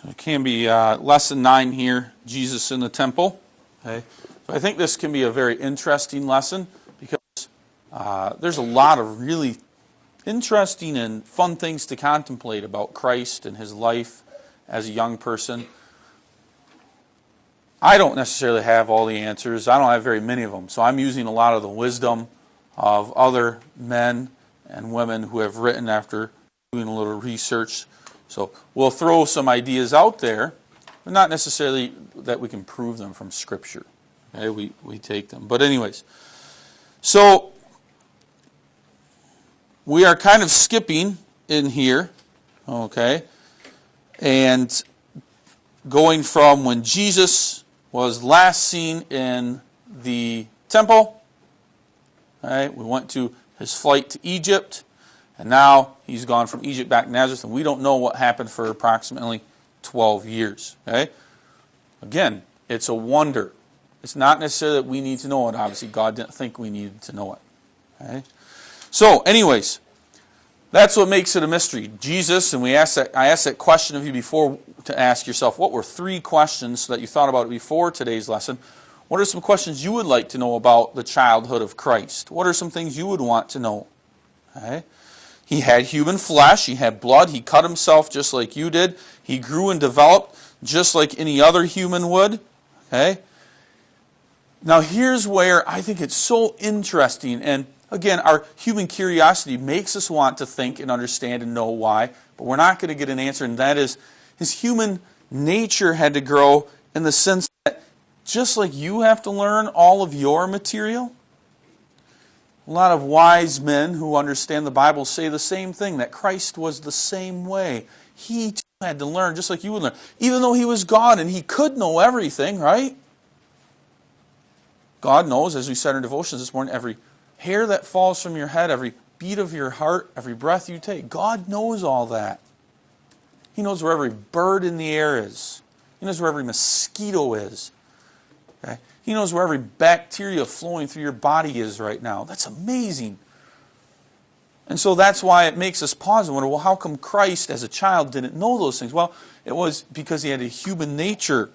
It can be lesson 9 here, Jesus in the temple. Okay. So I think this can be a very interesting lesson because there's a lot of really interesting and fun things to contemplate about Christ and his life as a young person. I don't necessarily have all the answers. I don't have very many of them. So I'm using a lot of the wisdom of other men and women who have written after doing a little research. So we'll throw some ideas out there, but not necessarily that we can prove them from Scripture. Okay, we take them. But anyways, so we are kind of skipping in here, okay, and going from when Jesus was last seen in the temple. All right, we went to his flight to Egypt, and now he's gone from Egypt back to Nazareth, and we don't know what happened for approximately 12 years. Okay? Again, it's a wonder. It's not necessarily that we need to know it. Obviously, God didn't think we needed to know it. Okay? So, anyways, that's what makes it a mystery. Jesus, and I asked that question of you before to ask yourself, what were 3 questions that you thought about before today's lesson? What are some questions you would like to know about the childhood of Christ? What are some things you would want to know? Okay? He had human flesh, he had blood, he cut himself just like you did. He grew and developed just like any other human would. Okay? Now here's where I think it's so interesting, and again, our human curiosity makes us want to think and understand and know why, but we're not going to get an answer, and that is his human nature had to grow in the sense that just like you have to learn all of your material, a lot of wise men who understand the Bible say the same thing, that Christ was the same way. He too had to learn just like you would learn. Even though he was God and he could know everything, right? God knows, as we said in our devotions this morning, every hair that falls from your head, every beat of your heart, every breath you take. God knows all that. He knows where every bird in the air is. He knows where every mosquito is. Okay? He knows where every bacteria flowing through your body is right now. That's amazing. And so that's why it makes us pause and wonder, well, how come Christ as a child didn't know those things? Well, it was because he had a human nature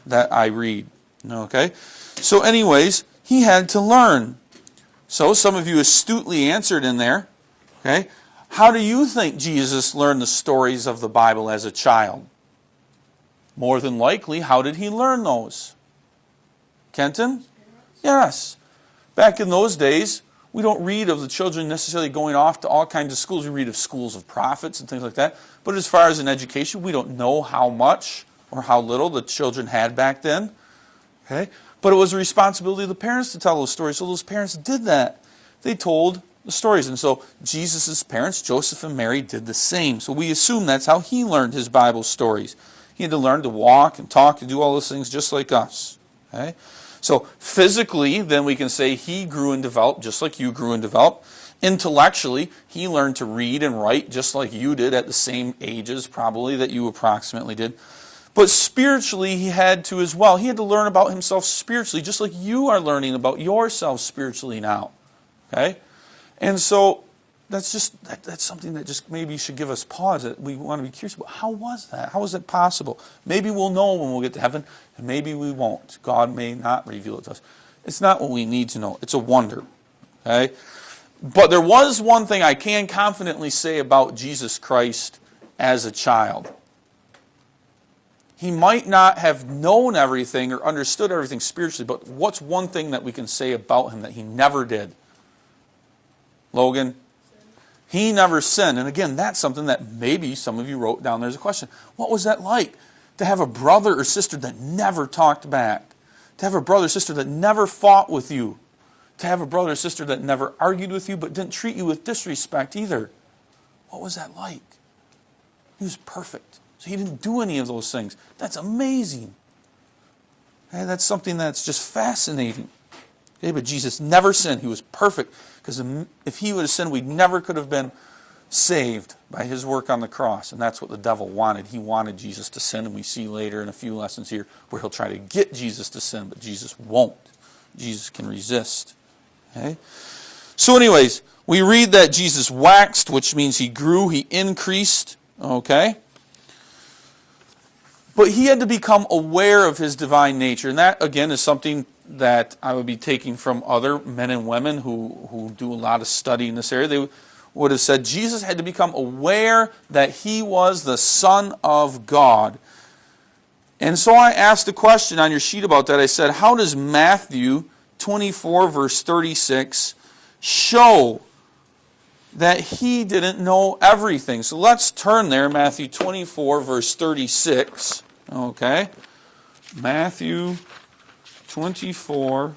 that I read. Okay? So anyways, he had to learn. So some of you astutely answered in there. Okay? How do you think Jesus learned the stories of the Bible as a child? More than likely, how did he learn those? Kenton? Yes. Back in those days, we don't read of the children necessarily going off to all kinds of schools. We read of schools of prophets and things like that. But as far as an education, we don't know how much or how little the children had back then. Okay? But it was the responsibility of the parents to tell those stories. So those parents did that. They told the stories. And so Jesus' parents, Joseph and Mary, did the same. So we assume that's how he learned his Bible stories. He had to learn to walk and talk and do all those things just like us. Okay? So physically, then we can say he grew and developed just like you grew and developed. Intellectually, he learned to read and write just like you did at the same ages probably that you approximately did. But spiritually, he had to as well. He had to learn about himself spiritually just like you are learning about yourself spiritually now. Okay? And so that's something that just maybe should give us pause. That we want to be curious about. How was that? How was it possible? Maybe we'll know when we'll get to heaven, and maybe we won't. God may not reveal it to us. It's not what we need to know. It's a wonder. Okay? But there was one thing I can confidently say about Jesus Christ as a child. He might not have known everything or understood everything spiritually, but what's one thing that we can say about him that he never did? Logan? He never sinned. And again, that's something that maybe some of you wrote down there as a question. What was that like? To have a brother or sister that never talked back. To have a brother or sister that never fought with you. To have a brother or sister that never argued with you but didn't treat you with disrespect either. What was that like? He was perfect. So he didn't do any of those things. That's amazing. Okay, that's something that's just fascinating. Okay, but Jesus never sinned. He was perfect. Because if he would have sinned, we never could have been saved by his work on the cross. And that's what the devil wanted. He wanted Jesus to sin. And we see later in a few lessons here where he'll try to get Jesus to sin, but Jesus won't. Jesus can resist. Okay? So anyways, we read that Jesus waxed, which means he grew, he increased. Okay? But he had to become aware of his divine nature. And that, again, is something that I would be taking from other men and women who do a lot of study in this area. They would have said Jesus had to become aware that he was the Son of God. And so I asked a question on your sheet about that. I said, how does Matthew 24, verse 36, show that he didn't know everything? So let's turn there, Matthew 24, verse 36. Okay. Matthew 24,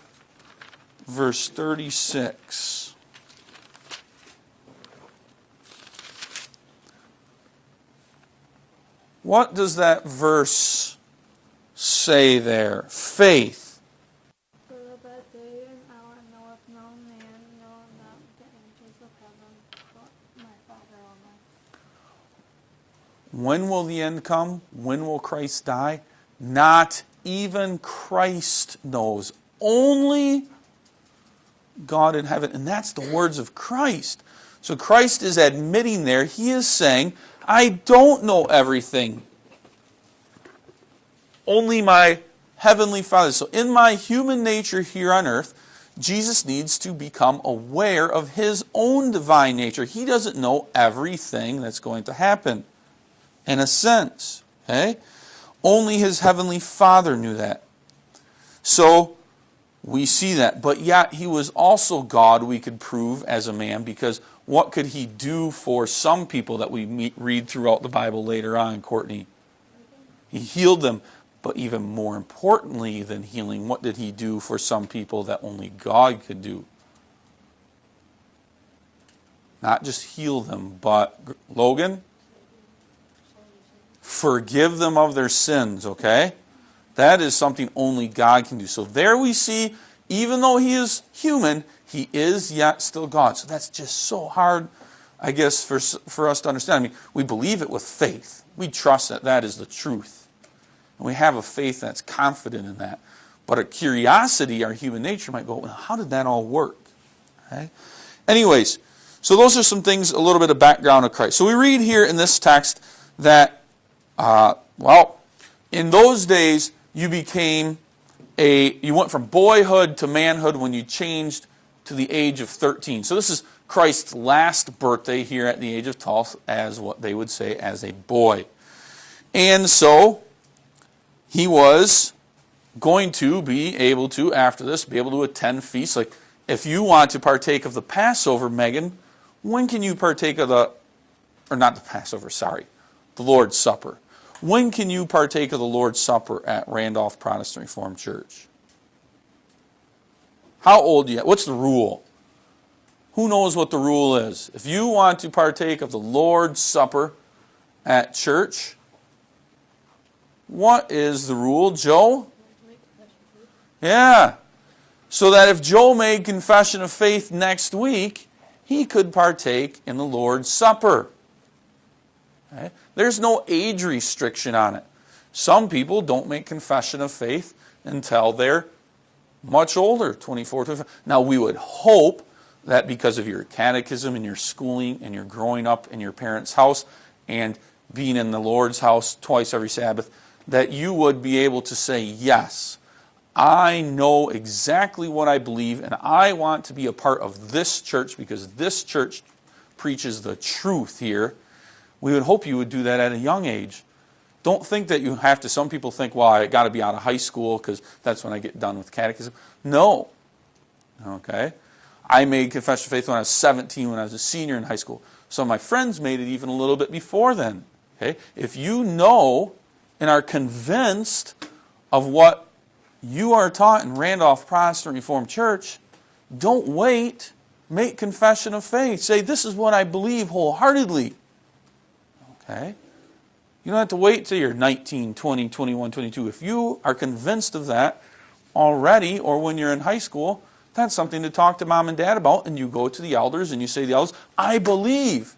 verse 36. What does that verse say there? Faith. For that day and hour knoweth no man, no, not the angels of heaven, but my Father only. When will the end come? When will Christ die? Not even Christ knows. Only God in heaven. And that's the words of Christ. So Christ is admitting there, he is saying, I don't know everything. Only my heavenly Father. So in my human nature here on earth, Jesus needs to become aware of his own divine nature. He doesn't know everything that's going to happen, in a sense. Okay? Only his heavenly Father knew that. So we see that. But yet he was also God, we could prove, as a man, because what could he do for some people that we read throughout the Bible later on, Courtney? He healed them. But even more importantly than healing, what did he do for some people that only God could do? Not just heal them, but, Logan? Forgive them of their sins, okay? That is something only God can do. So there we see, even though he is human, he is yet still God. So that's just so hard, I guess, for us to understand. I mean, we believe it with faith. We trust that that is the truth. And we have a faith that's confident in that. But a curiosity, our human nature might go, well, how did that all work? Okay? Anyways, so those are some things, a little bit of background of Christ. So we read here in this text that, in those days, you went from boyhood to manhood when you changed to the age of 13. So this is Christ's last birthday here at the age of 12, as what they would say as a boy. And so he was going to be able to, after this, be able to attend feasts. Like, if you want to partake of the Passover, Megan, when can you partake of the Lord's Supper? When can you partake of the Lord's Supper at Randolph Protestant Reformed Church? How old are you? What's the rule? Who knows what the rule is? If you want to partake of the Lord's Supper at church, what is the rule, Joe? Yeah. So that if Joe made confession of faith next week, he could partake in the Lord's Supper. Okay? There's no age restriction on it. Some people don't make confession of faith until they're much older, 24, 25. Now, we would hope that because of your catechism and your schooling and your growing up in your parents' house and being in the Lord's house twice every Sabbath, that you would be able to say, yes, I know exactly what I believe, and I want to be a part of this church because this church preaches the truth here. We would hope you would do that at a young age. Don't think that you have to. Some people think, well, I got to be out of high school because that's when I get done with catechism. No. Okay? I made confession of faith when I was 17, when I was a senior in high school. Some of my friends made it even a little bit before then. Okay? If you know and are convinced of what you are taught in Randolph Protestant Reformed Church, don't wait. Make confession of faith. Say, this is what I believe wholeheartedly. Okay? You don't have to wait till you're 19, 20, 21, 22. If you are convinced of that already, or when you're in high school, that's something to talk to mom and dad about, and you go to the elders and you say to the elders, I believe.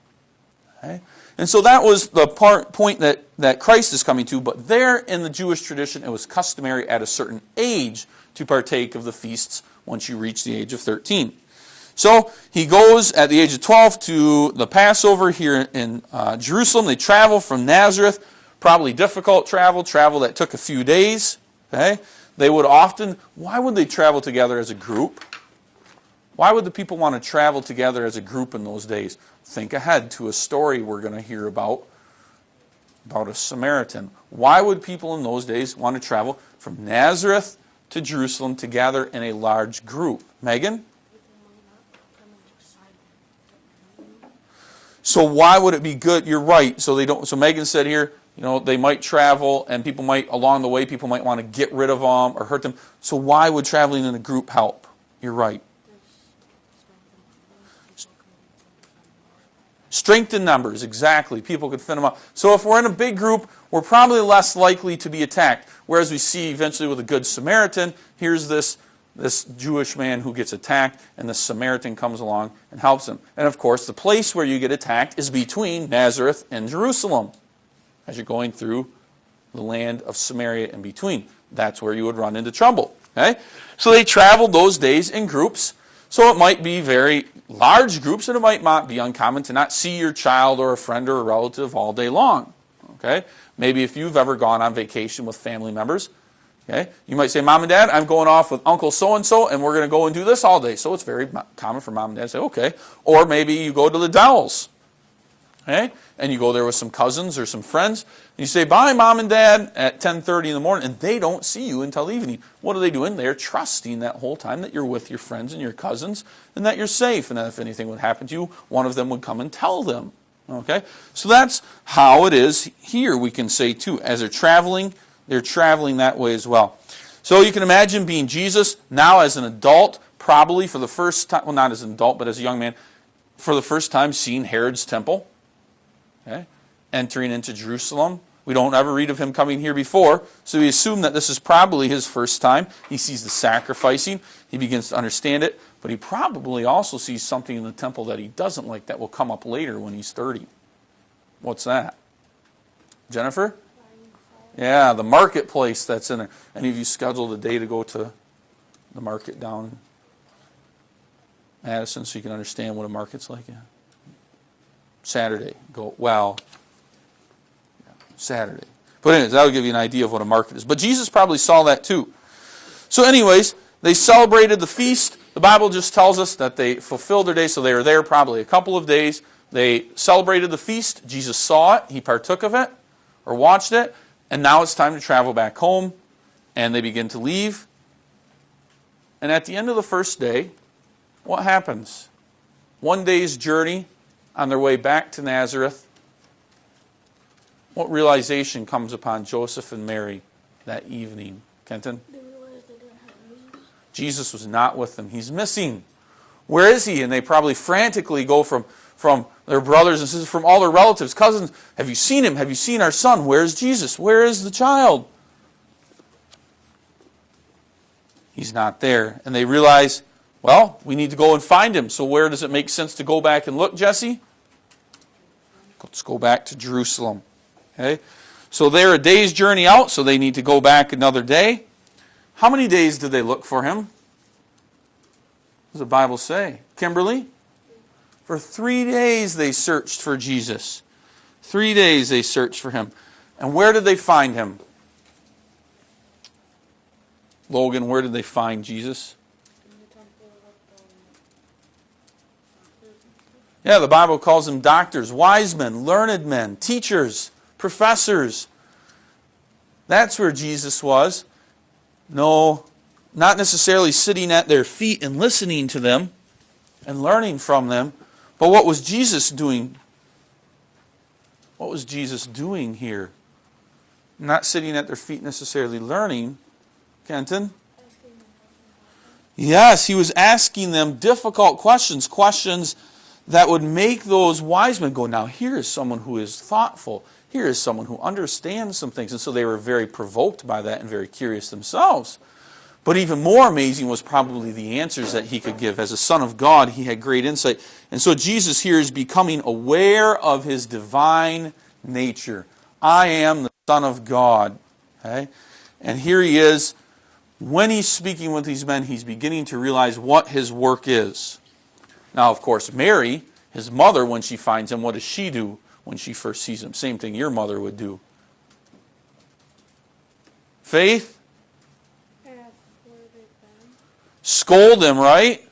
Okay? And so that was the point that Christ is coming to, but there in the Jewish tradition, it was customary at a certain age to partake of the feasts once you reach the age of 13. So he goes at the age of 12 to the Passover here in Jerusalem. They travel from Nazareth, probably difficult travel that took a few days. Okay? They would often, why would they travel together as a group? Why would the people want to travel together as a group in those days? Think ahead to a story we're going to hear about a Samaritan. Why would people in those days want to travel from Nazareth to Jerusalem together in a large group? Megan? So why would it be good? You're right. So they don't. So Megan said here, they might travel, and people might along the way people might want to get rid of them or hurt them. So why would traveling in a group help? You're right. Strength in numbers, exactly. People could fend them off. So if we're in a big group, we're probably less likely to be attacked. Whereas we see eventually with a good Samaritan, here's this Jewish man who gets attacked, and the Samaritan comes along and helps him. And of course, the place where you get attacked is between Nazareth and Jerusalem. As you're going through the land of Samaria in between. That's where you would run into trouble. Okay? So they traveled those days in groups. So it might be very large groups, and it might not be uncommon to not see your child or a friend or a relative all day long. Okay? Maybe if you've ever gone on vacation with family members, okay, you might say, Mom and Dad, I'm going off with Uncle so-and-so, and we're going to go and do this all day. So it's very common for Mom and Dad to say, okay. Or maybe you go to the Dowells, okay, and you go there with some cousins or some friends, and you say, bye, Mom and Dad, at 10:30 in the morning, and they don't see you until evening. What are they doing? They're trusting that whole time that you're with your friends and your cousins, and that you're safe, and that if anything would happen to you, one of them would come and tell them. Okay? So that's how it is here, we can say, too. As they're traveling that way as well. So you can imagine being Jesus now as an adult, probably for the first time, well, not as an adult, but as a young man, for the first time seeing Herod's temple, okay, entering into Jerusalem. We don't ever read of him coming here before, so we assume that this is probably his first time. He sees the sacrificing, he begins to understand it, but he probably also sees something in the temple that he doesn't like that will come up later when he's 30. What's that? Jennifer? Yeah, the marketplace that's in there. Any of you scheduled a day to go to the market down in Madison so you can understand what a market's like? Yeah. Saturday. Saturday. But anyways, that'll give you an idea of what a market is. But Jesus probably saw that too. So anyways, they celebrated the feast. The Bible just tells us that they fulfilled their day, so they were there probably a couple of days. They celebrated the feast. Jesus saw it. He partook of it or watched it. And now it's time to travel back home. And they begin to leave. And at the end of the first day, what happens? One day's journey on their way back to Nazareth. What realization comes upon Joseph and Mary that evening? Kenton? They realized they didn't have news. Jesus was not with them. He's missing. Where is he? And they probably frantically go from their brothers and sisters, from all their relatives, cousins. Have you seen him? Have you seen our son? Where's Jesus? Where is the child? He's not there. And they realize, well, we need to go and find him. So where does it make sense to go back and look, Jesse? Let's go back to Jerusalem. Okay? So they're a day's journey out, so they need to go back another day. How many days did they look for him? What does the Bible say? Kimberly? For 3 days they searched for Jesus. 3 days they searched for him. And where did they find him? Logan, where did they find Jesus? Yeah, the Bible calls them doctors, wise men, learned men, teachers, professors. That's where Jesus was. No, not necessarily sitting at their feet and listening to them and learning from them. But what was Jesus doing? What was Jesus doing here? Not sitting at their feet necessarily learning. Kenton? Yes, he was asking them difficult questions. Questions that would make those wise men go, now here is someone who is thoughtful. Here is someone who understands some things. And so they were very provoked by that and very curious themselves. But even more amazing was probably the answers that he could give. As a son of God, he had great insight. And so Jesus here is becoming aware of his divine nature. I am the Son of God. Okay? And here he is. When he's speaking with these men, he's beginning to realize what his work is. Now, of course, Mary, his mother, when she finds him, what does she do when she first sees him? Same thing your mother would do. Faith? Ask where they've been. Scold him, right?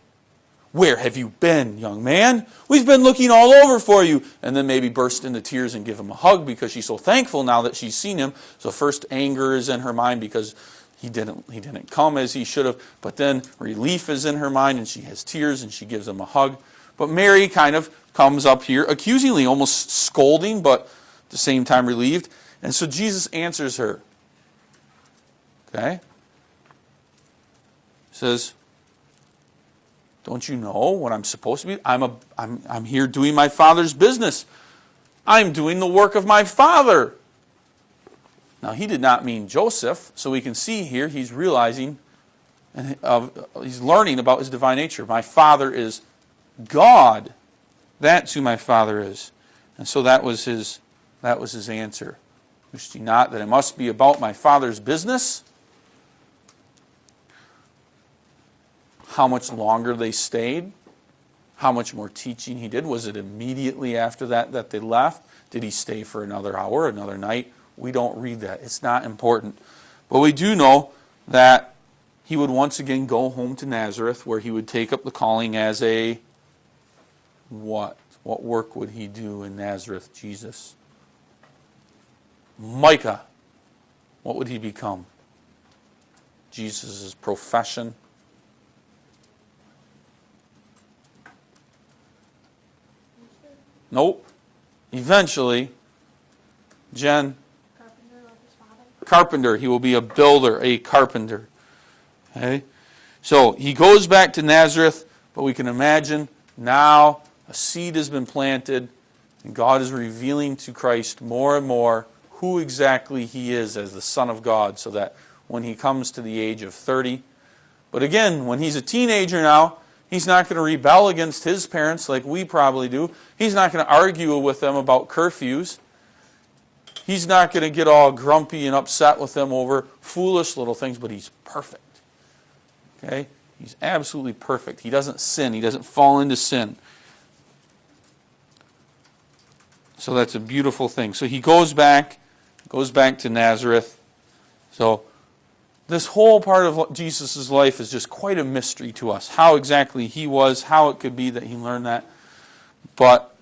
Where have you been, young man? We've been looking all over for you. And then maybe burst into tears and give him a hug because she's so thankful now that she's seen him. So first anger is in her mind because he didn't come as he should have. But then relief is in her mind and she has tears and she gives him a hug. But Mary kind of comes up here accusingly, almost scolding, but at the same time relieved. And so Jesus answers her. Okay? Says, don't you know what I'm supposed to be? I'm here doing my Father's business. I'm doing the work of my Father. Now, he did not mean Joseph, so we can see here he's realizing, and he's learning about his divine nature. My Father is God. That's who my Father is. And so that was his answer. Wist ye not that it must be about my Father's business? How much longer they stayed? How much more teaching he did? Was it immediately after that they left? Did he stay for another hour, another night? We don't read that. It's not important. But we do know that he would once again go home to Nazareth, where he would take up the calling as a what? What work would he do in Nazareth, Jesus? Micah. What would he become? Jesus' profession. Nope. Eventually, Jen. Carpenter like his father. Carpenter. He will be a builder, a carpenter. Okay? So he goes back to Nazareth, but we can imagine now a seed has been planted, and God is revealing to Christ more and more who exactly he is as the Son of God, so that when he comes to the age of 30, but again, when he's a teenager now, he's not going to rebel against his parents like we probably do. He's not going to argue with them about curfews. He's not going to get all grumpy and upset with them over foolish little things, but he's perfect. Okay? He's absolutely perfect. He doesn't sin. He doesn't fall into sin. So that's a beautiful thing. So he goes back to Nazareth. So this whole part of Jesus' life is just quite a mystery to us. How exactly he was, how it could be that he learned that. But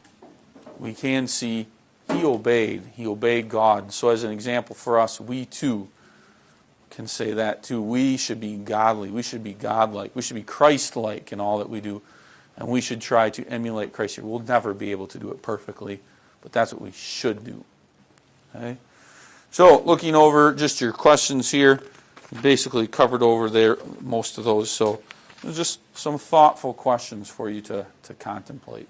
we can see he obeyed. He obeyed God. So as an example for us, we too can say that too. We should be godly. We should be godlike. We should be Christ-like in all that we do. And we should try to emulate Christ here. We'll never be able to do it perfectly, but that's what we should do. Okay? So looking over just your questions here, basically covered over there most of those. So just some thoughtful questions for you to contemplate.